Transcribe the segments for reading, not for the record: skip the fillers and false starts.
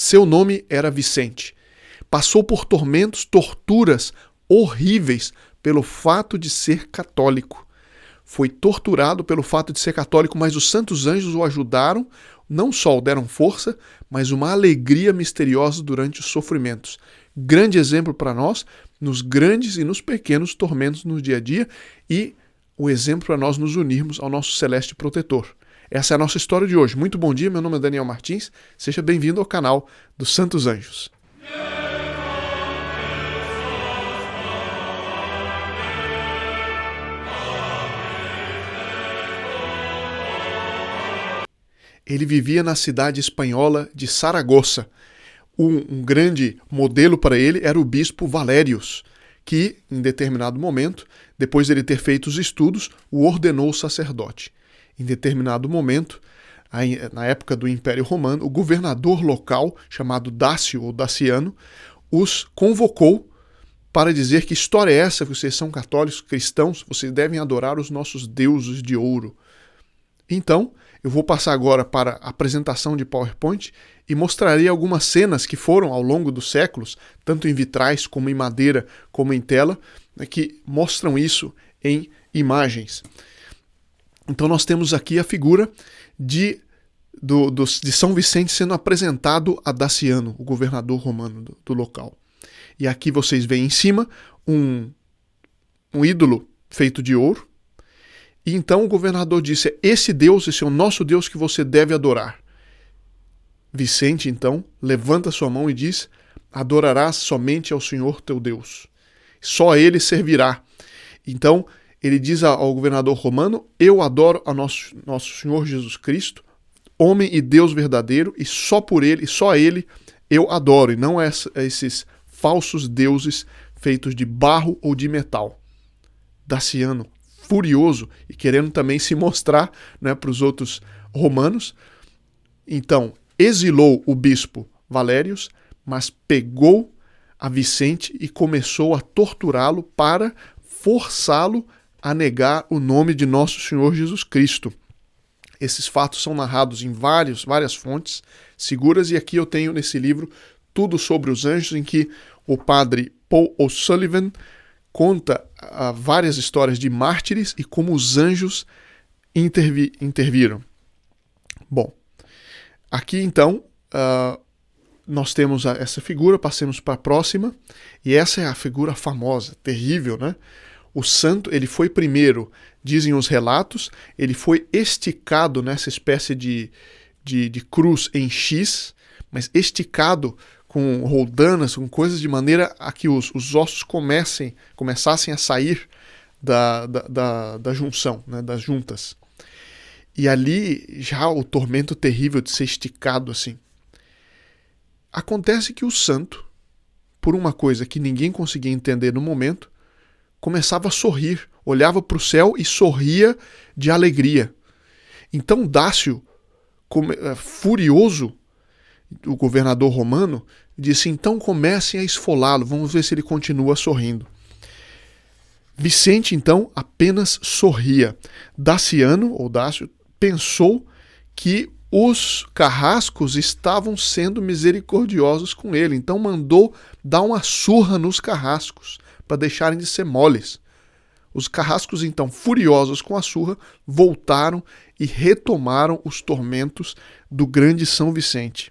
Seu nome era Vicente. Passou por torturas horríveis pelo fato de ser católico. Foi torturado pelo fato de ser católico, mas os santos anjos o ajudaram, não só o deram força, mas uma alegria misteriosa durante os sofrimentos. Grande exemplo para nós, nos grandes e nos pequenos tormentos no dia a dia, e o exemplo para nós nos unirmos ao nosso celeste protetor. Essa é a nossa história de hoje. Muito bom dia, meu nome é Daniel Martins, seja bem-vindo ao canal dos Santos Anjos. Ele vivia na cidade espanhola de Saragoça. Um grande modelo para ele era o bispo Valérius, que, em determinado momento, depois de ele ter feito os estudos, o ordenou sacerdote. Em determinado momento, na época do Império Romano, o governador local, chamado Dácio ou Daciano, os convocou para dizer: que história é essa? Vocês são católicos, cristãos, vocês devem adorar os nossos deuses de ouro. Então, eu vou passar agora para a apresentação de PowerPoint e mostrarei algumas cenas que foram ao longo dos séculos, tanto em vitrais como em madeira, como em tela, que mostram isso em imagens. Então nós temos aqui a figura de São Vicente sendo apresentado a Daciano, o governador romano do local. E aqui vocês veem em cima um ídolo feito de ouro. E então o governador disse: esse é o nosso Deus que você deve adorar. Vicente, então, levanta sua mão e diz: adorarás somente ao Senhor teu Deus. Só a ele servirá. Então, ele diz ao governador romano: eu adoro a nosso Senhor Jesus Cristo, homem e Deus verdadeiro, e só por ele, e só a ele eu adoro, e não a esses falsos deuses feitos de barro ou de metal. Daciano, furioso e querendo também se mostrar, né, para os outros romanos, então exilou o bispo Valérius, mas pegou a Vicente e começou a torturá-lo para forçá-lo a negar o nome de nosso Senhor Jesus Cristo. Esses fatos são narrados em várias fontes seguras, e aqui eu tenho nesse livro Tudo sobre os Anjos, em que o padre Paul O'Sullivan conta várias histórias de mártires e como os anjos interviram. Bom, aqui então nós temos essa figura, passemos para a próxima, e essa é a figura famosa, terrível, né? O santo, ele foi primeiro, dizem os relatos, ele foi esticado nessa espécie de cruz em X, mas esticado com roldanas, com coisas de maneira a que os ossos começassem a sair da junção, né, das juntas. E ali já o tormento terrível de ser esticado assim. Acontece que o santo, por uma coisa que ninguém conseguia entender no momento, começava a sorrir, olhava para o céu e sorria de alegria. Então Dácio, furioso, o governador romano, disse: então comecem a esfolá-lo, vamos ver se ele continua sorrindo. Vicente, então, apenas sorria. Daciano, ou Dácio, pensou que os carrascos estavam sendo misericordiosos com ele, então mandou dar uma surra nos carrascos, para deixarem de ser moles. Os carrascos, então, furiosos com a surra, voltaram e retomaram os tormentos do grande São Vicente.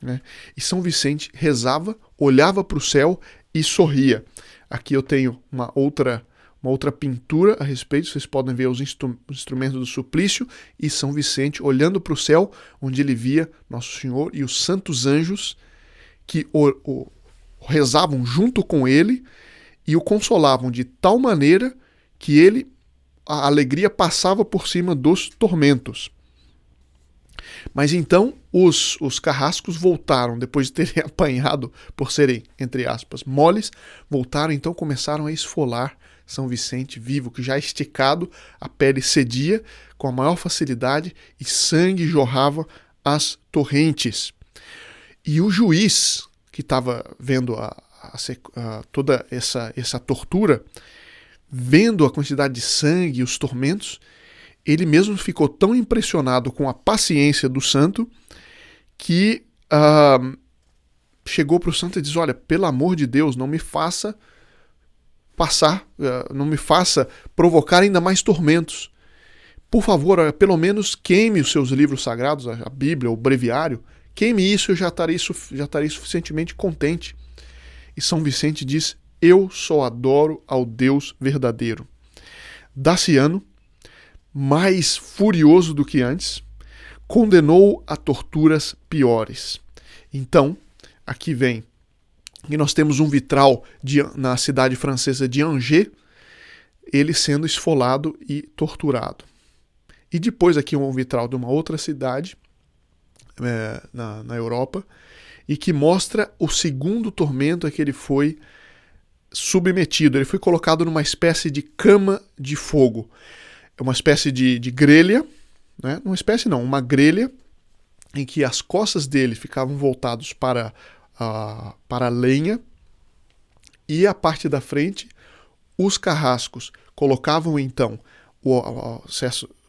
Né? E São Vicente rezava, olhava para o céu e sorria. Aqui eu tenho uma outra pintura a respeito, vocês podem ver os instrumentos do suplício e São Vicente olhando para o céu, onde ele via Nosso Senhor e os santos anjos que rezavam junto com ele e o consolavam de tal maneira que a alegria passava por cima dos tormentos. Mas então os carrascos voltaram, depois de terem apanhado por serem, entre aspas, moles, voltaram, então começaram a esfolar São Vicente vivo, que já esticado, a pele cedia com a maior facilidade e sangue jorrava as torrentes. E o juiz, que estava vendo toda essa tortura, vendo a quantidade de sangue e os tormentos, ele mesmo ficou tão impressionado com a paciência do santo que chegou para o santo e disse: olha, pelo amor de Deus, não me faça passar, não me faça provocar ainda mais tormentos. Por favor, pelo menos queime os seus livros sagrados, a Bíblia, o breviário, queime isso, eu já estarei suficientemente contente. E São Vicente diz: eu só adoro ao Deus verdadeiro. Daciano, mais furioso do que antes, condenou a torturas piores. Então, aqui vem, e nós temos um vitral na cidade francesa de Angers, ele sendo esfolado e torturado. E depois aqui um vitral de uma outra cidade na Europa, e que mostra o segundo tormento a que ele foi submetido. Ele foi colocado numa espécie de cama de fogo. É uma espécie de grelha, né? Uma grelha em que as costas dele ficavam voltados para a lenha, e a parte da frente, os carrascos colocavam então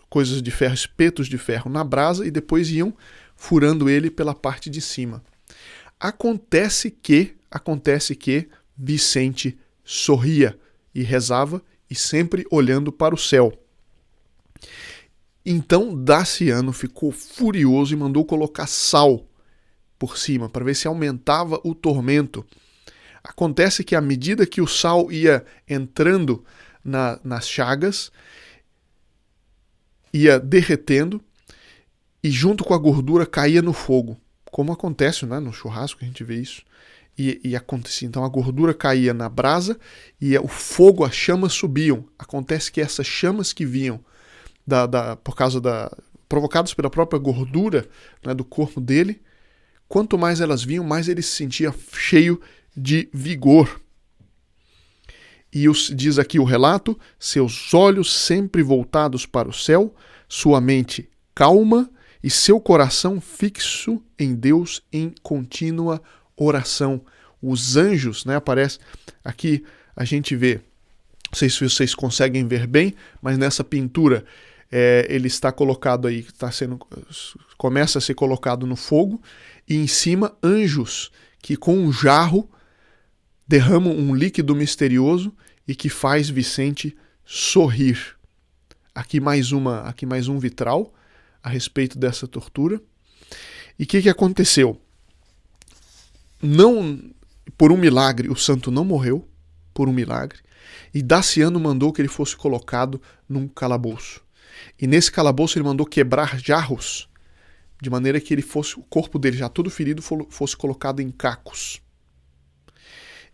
coisas de ferro, espetos de ferro na brasa, e depois iam furando ele pela parte de cima. Acontece que Vicente sorria e rezava, e sempre olhando para o céu. Então Daciano ficou furioso e mandou colocar sal por cima, para ver se aumentava o tormento. Acontece que à medida que o sal ia entrando nas chagas, ia derretendo, e junto com a gordura caía no fogo, como acontece, né, no churrasco, a gente vê isso. E acontecia, então a gordura caía na brasa, e o fogo, as chamas subiam. Acontece que essas chamas que vinham provocadas pela própria gordura, né, do corpo dele, quanto mais elas vinham, mais ele se sentia cheio de vigor. E diz aqui o relato: seus olhos sempre voltados para o céu, sua mente calma e seu coração fixo em Deus em contínua oração. Os anjos, né, aparece aqui, a gente vê, não sei se vocês conseguem ver bem, mas nessa pintura ele está colocado aí, começa a ser colocado no fogo, e em cima anjos que com um jarro derramam um líquido misterioso e que faz Vicente sorrir. Aqui mais um vitral a respeito dessa tortura. E o que aconteceu? Por um milagre, o santo não morreu, por um milagre, e Daciano mandou que ele fosse colocado num calabouço. E nesse calabouço ele mandou quebrar jarros, de maneira que o corpo dele, já todo ferido, fosse colocado em cacos.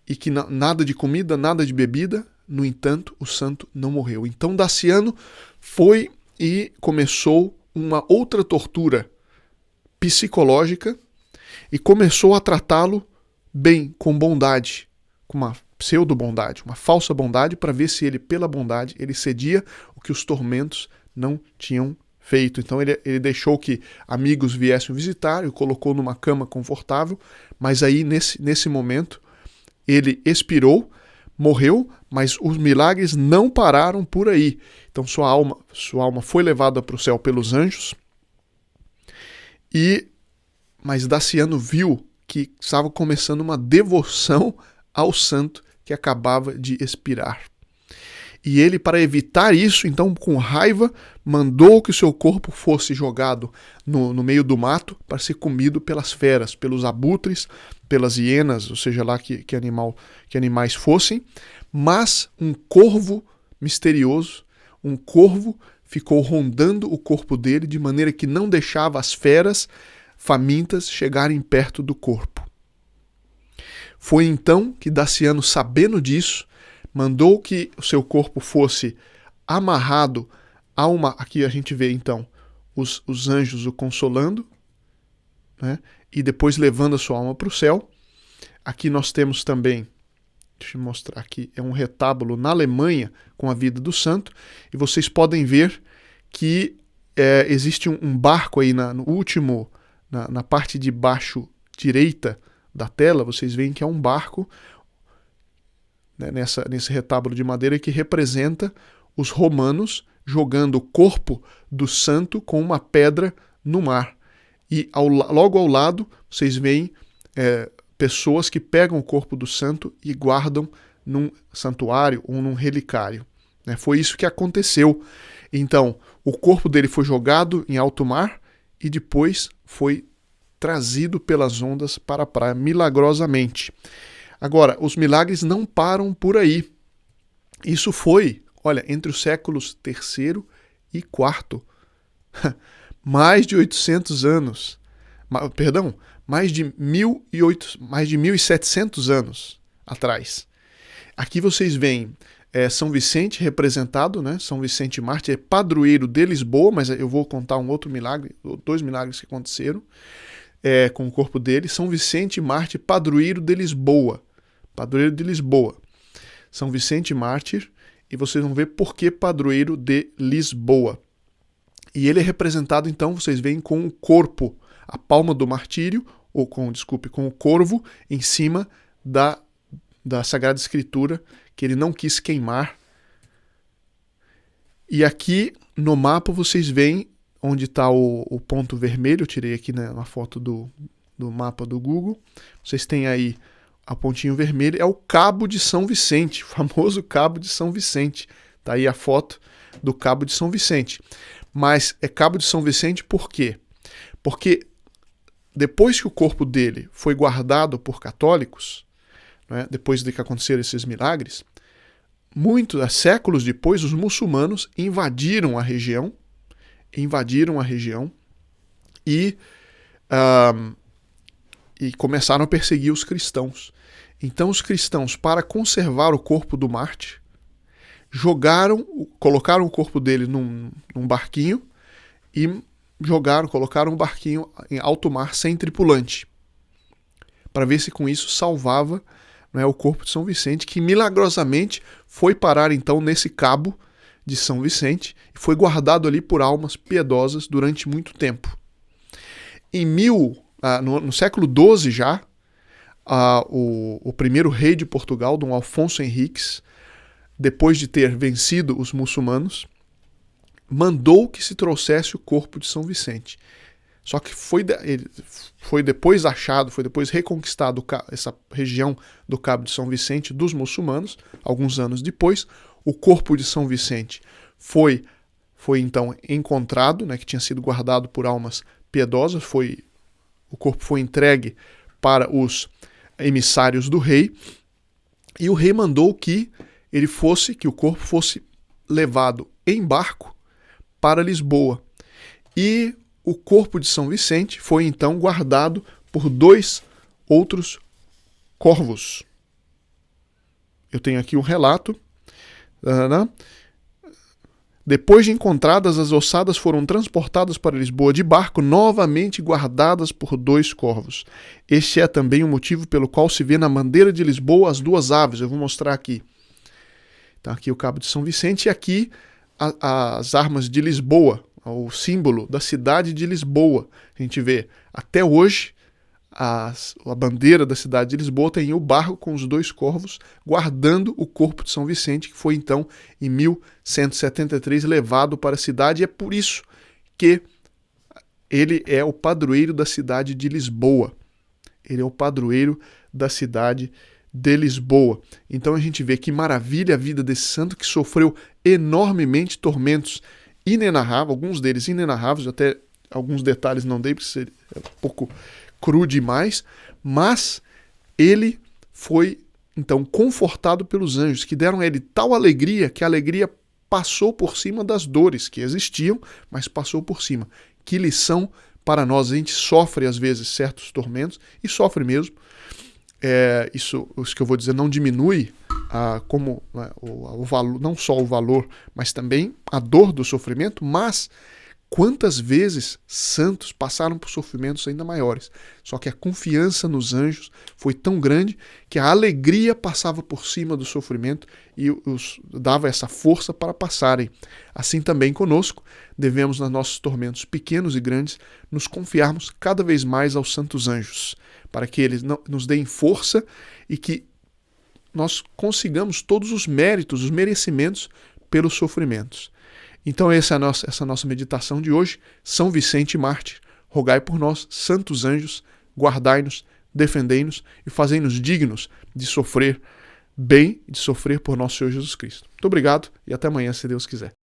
E que nada de comida, nada de bebida. No entanto, o santo não morreu. Então Daciano foi e começou uma outra tortura psicológica, e começou a tratá-lo bem, com bondade, com uma pseudo-bondade, uma falsa bondade, para ver se ele, pela bondade, ele cedia o que os tormentos não tinham feito. Então ele deixou que amigos viessem visitar, e o colocou numa cama confortável, mas aí nesse momento ele expirou, morreu, mas os milagres não pararam por aí. Então sua alma foi levada para o céu pelos anjos, mas Daciano viu que estava começando uma devoção ao santo que acabava de expirar. E ele, para evitar isso, então, com raiva, mandou que o seu corpo fosse jogado no meio do mato para ser comido pelas feras, pelos abutres, pelas hienas, ou seja lá que animais fossem. Mas um corvo misterioso, ficou rondando o corpo dele, de maneira que não deixava as feras famintas chegarem perto do corpo. Foi então que Daciano, sabendo disso, mandou que o seu corpo fosse amarrado a aqui a gente vê então os anjos o consolando, né, e depois levando a sua alma para o céu. Aqui nós temos também, deixa eu mostrar aqui, é um retábulo na Alemanha com a vida do santo, e vocês podem ver que existe um barco aí na parte de baixo direita da tela. Vocês veem que é um barco, né, nesse retábulo de madeira, que representa os romanos jogando o corpo do santo com uma pedra no mar. E logo ao lado, vocês veem pessoas que pegam o corpo do santo e guardam num santuário ou num relicário. Né? Foi isso que aconteceu. Então, o corpo dele foi jogado em alto mar e depois foi trazido pelas ondas para a praia, milagrosamente. Agora, os milagres não param por aí. Isso foi, olha, entre os séculos III e IV. Mais de 800 anos. Perdão, mais de 1.700 anos atrás. Aqui vocês veem São Vicente representado, né? São Vicente Mártir é padroeiro de Lisboa, mas eu vou contar um outro milagre, 2 milagres que aconteceram com o corpo dele. São Vicente Mártir, padroeiro de Lisboa. Padroeiro de Lisboa. São Vicente Mártir, e vocês vão ver por que padroeiro de Lisboa. E ele é representado, então, vocês veem com o corpo, a palma do martírio, ou com o corvo em cima da Sagrada Escritura, que ele não quis queimar. E aqui no mapa vocês veem onde está o ponto vermelho, eu tirei aqui uma foto do mapa do Google. Vocês têm aí a pontinho vermelho, é o Cabo de São Vicente, o famoso Cabo de São Vicente. Está aí a foto do Cabo de São Vicente. Mas é Cabo de São Vicente por quê? Porque depois que o corpo dele foi guardado por católicos, né, depois de que aconteceram esses milagres, séculos depois, os muçulmanos invadiram a região e começaram a perseguir os cristãos. Então os cristãos, para conservar o corpo do mártir, colocaram o corpo dele num barquinho e colocaram o barquinho em alto mar sem tripulante, para ver se com isso salvava, né, o corpo de São Vicente, que milagrosamente foi parar então nesse Cabo de São Vicente e foi guardado ali por almas piedosas durante muito tempo. No século XII já, o primeiro rei de Portugal, Dom Afonso Henriques, depois de ter vencido os muçulmanos, mandou que se trouxesse o corpo de São Vicente. Só que foi depois achado, foi depois reconquistado essa região do Cabo de São Vicente dos muçulmanos, alguns anos depois. O corpo de São Vicente foi então encontrado, né, que tinha sido guardado por almas piedosas, o corpo foi entregue para os emissários do rei, e o rei mandou que o corpo fosse levado em barco para Lisboa. E o corpo de São Vicente foi então guardado por 2 outros corvos. Eu tenho aqui um relato. Depois de encontradas, as ossadas foram transportadas para Lisboa de barco, novamente guardadas por 2 corvos. Este é também o motivo pelo qual se vê na bandeira de Lisboa as 2 aves. Eu vou mostrar aqui. Então, aqui o Cabo de São Vicente e aqui as armas de Lisboa, o símbolo da cidade de Lisboa. A gente vê até hoje a bandeira da cidade de Lisboa tem o barco com os 2 corvos guardando o corpo de São Vicente, que foi então em 1173 levado para a cidade, e é por isso que ele é o padroeiro da cidade de Lisboa. Ele é o padroeiro da cidade de Lisboa. Então a gente vê que maravilha a vida desse santo que sofreu enormemente tormentos inenarráveis, alguns deles inenarráveis, até alguns detalhes não dei, porque seria um pouco cru demais, mas ele foi então confortado pelos anjos, que deram a ele tal alegria, que a alegria passou por cima das dores que existiam, mas passou por cima. Que lição para nós. A gente sofre às vezes certos tormentos, e sofre mesmo. Isso que eu vou dizer não diminui o valor, não só o valor, mas também a dor do sofrimento, mas quantas vezes santos passaram por sofrimentos ainda maiores. Só que a confiança nos anjos foi tão grande que a alegria passava por cima do sofrimento e dava essa força para passarem. Assim também conosco, devemos nos nossos tormentos pequenos e grandes nos confiarmos cada vez mais aos santos anjos, para que eles nos deem força e que nós consigamos todos os méritos, os merecimentos pelos sofrimentos. Então essa é essa nossa meditação de hoje. São Vicente Mártir, rogai por nós, santos anjos, guardai-nos, defendei-nos e fazei-nos dignos de sofrer bem, de sofrer por nosso Senhor Jesus Cristo. Muito obrigado e até amanhã, se Deus quiser.